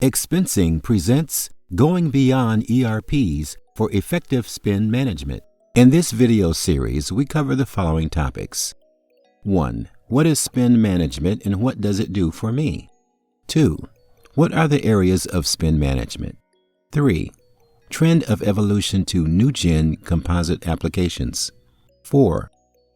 Expensing presents Going Beyond ERPs for Effective Spend Management. In this video series, we cover the following topics. 1. What is spend management and what does it do for me? 2. What are the areas of spend management? 3. Trend of evolution to NewGen composite applications. 4.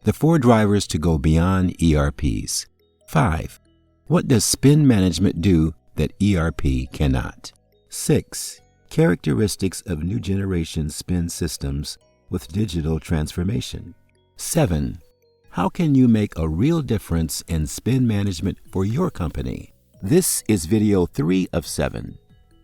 The 4 drivers to go beyond ERPs. 5. What does spend management do that ERP cannot? 6. Characteristics of new generation spend systems with digital transformation. 7. How can you make a real difference in spend management for your company? This is video 3 of 7.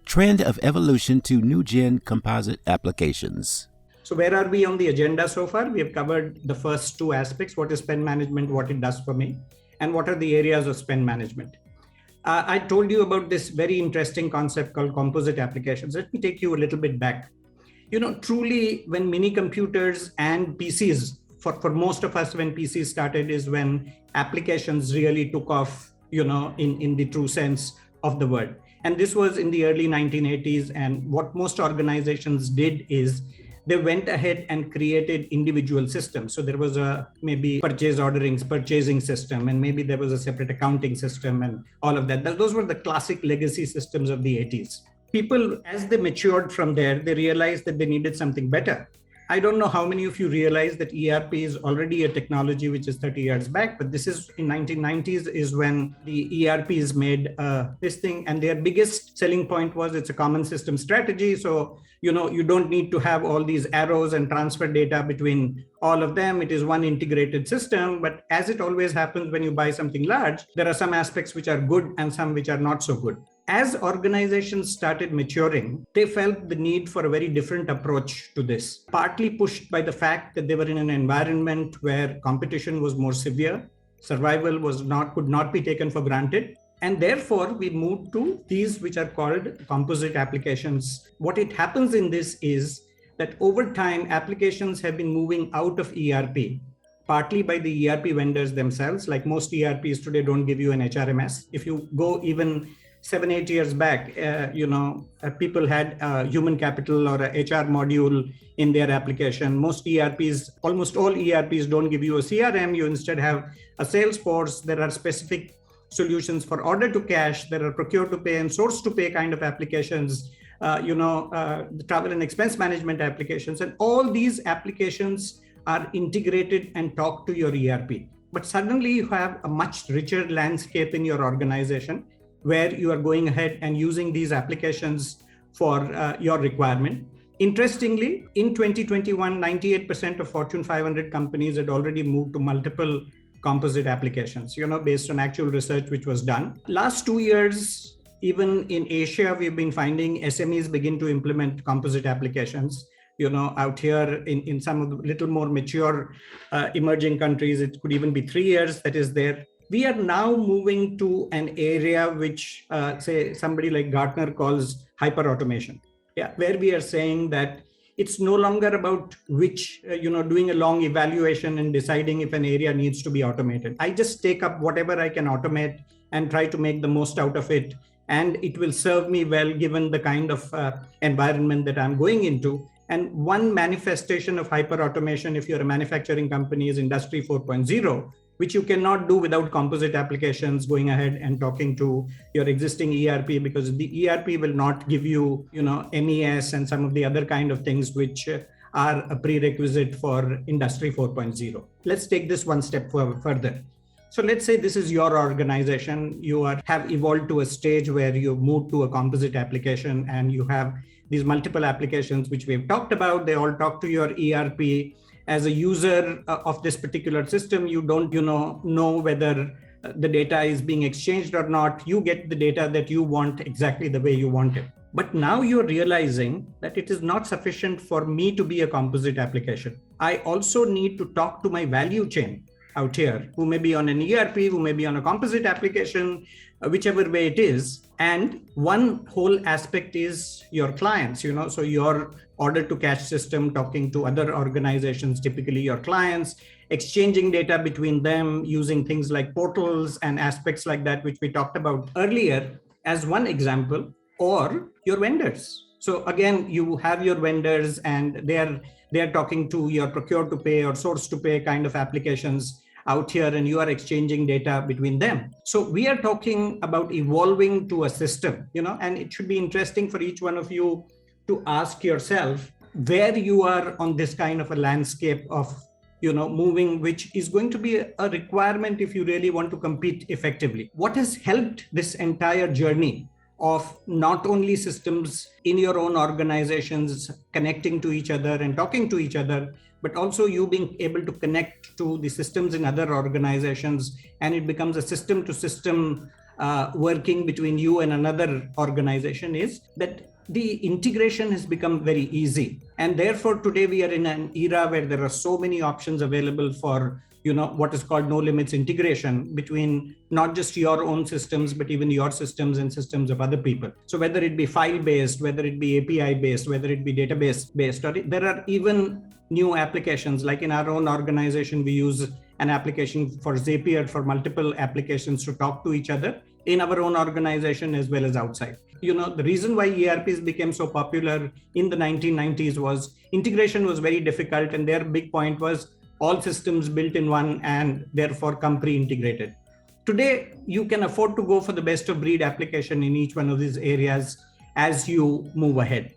Trend of evolution to NewGen composite applications. So where are we on the agenda so far? We have covered the first 2 aspects: what is spend management, what it does for me, and what are the areas of spend management. I told you about this very interesting concept called composite applications. Let me take you a little bit back. Truly, when mini computers and PCs, for most of us, when PCs started, is when applications really took off, in the true sense of the word. And this was in the early 1980s. And what most organizations did is they went ahead and created individual systems. So there was a maybe purchasing system, and maybe there was a separate accounting system and all of that. Those were the classic legacy systems of the 80s. People, as they matured from there, they realized that they needed something better. I don't know how many of you realize that ERP is already a technology which is 30 years back, but this is in 1990s is when the ERPs made this thing, and their biggest selling point was it's a common system strategy. So, you don't need to have all these arrows and transfer data between all of them. It is one integrated system. But as it always happens when you buy something large, there are some aspects which are good and some which are not so good. As organizations started maturing, they felt the need for a very different approach to this, partly pushed by the fact that they were in an environment where competition was more severe, survival could not be taken for granted. And therefore, we moved to these which are called composite applications. What it happens in this is that over time, applications have been moving out of ERP, partly by the ERP vendors themselves. Like most ERPs today don't give you an HRMS. If you go even 7-8 years back, people had human capital or a HR module in their application. Most ERPs, almost all ERPs don't give you a CRM. You instead have a Salesforce. There are specific solutions for order to cash. There are procure to pay and source to pay kind of applications, the travel and expense management applications. And all these applications are integrated and talk to your ERP. But suddenly you have a much richer landscape in your organization where you are going ahead and using these applications for your requirement. Interestingly, in 2021, 98% of Fortune 500 companies had already moved to multiple composite applications, based on actual research which was done. Last 2 years, even in Asia, we've been finding SMEs begin to implement composite applications. Out here in some of the little more mature emerging countries, it could even be 3 years that is there. We are now moving to an area which, say, somebody like Gartner calls hyper-automation, where we are saying that it's no longer about doing a long evaluation and deciding if an area needs to be automated. I just take up whatever I can automate and try to make the most out of it. And it will serve me well, given the kind of environment that I'm going into. And one manifestation of hyper-automation, if you're a manufacturing company, is Industry 4.0, which you cannot do without composite applications going ahead and talking to your existing ERP, because the ERP will not give you, MES and some of the other kind of things which are a prerequisite for Industry 4.0. Let's take this one step further. So let's say this is your organization. You have evolved to a stage where you've moved to a composite application and you have these multiple applications which we've talked about. They all talk to your ERP. As a user of this particular system, you don't, know whether the data is being exchanged or not. You get the data that you want exactly the way you want it. But now you're realizing that it is not sufficient for me to be a composite application. I also need to talk to my value chain out here, who may be on an ERP, who may be on a composite application, whichever way it is. And one whole aspect is your clients, so your order to cash system, talking to other organizations, typically your clients, exchanging data between them using things like portals and aspects like that, which we talked about earlier as one example. or your vendors. So again, you have your vendors and they're talking to your procure to pay or source to pay kind of applications out here, and you are exchanging data between them. So we are talking about evolving to a system, and it should be interesting for each one of you to ask yourself where you are on this kind of a landscape of moving, which is going to be a requirement if you really want to compete effectively. What has helped this entire journey of not only systems in your own organizations connecting to each other and talking to each other, but also you being able to connect to the systems in other organizations, and it becomes a system to system working between you and another organization, is that the integration has become very easy. And therefore, today we are in an era where there are so many options available for what is called no limits integration between not just your own systems, but even your systems and systems of other people. So whether it be file based, whether it be API based, whether it be database based, or there are even new applications. Like in our own organization, we use an application for Zapier for multiple applications to talk to each other in our own organization as well as outside. The reason why ERPs became so popular in the 1990s was integration was very difficult, and their big point was all systems built in one and therefore come pre-integrated. Today, you can afford to go for the best of breed application in each one of these areas as you move ahead.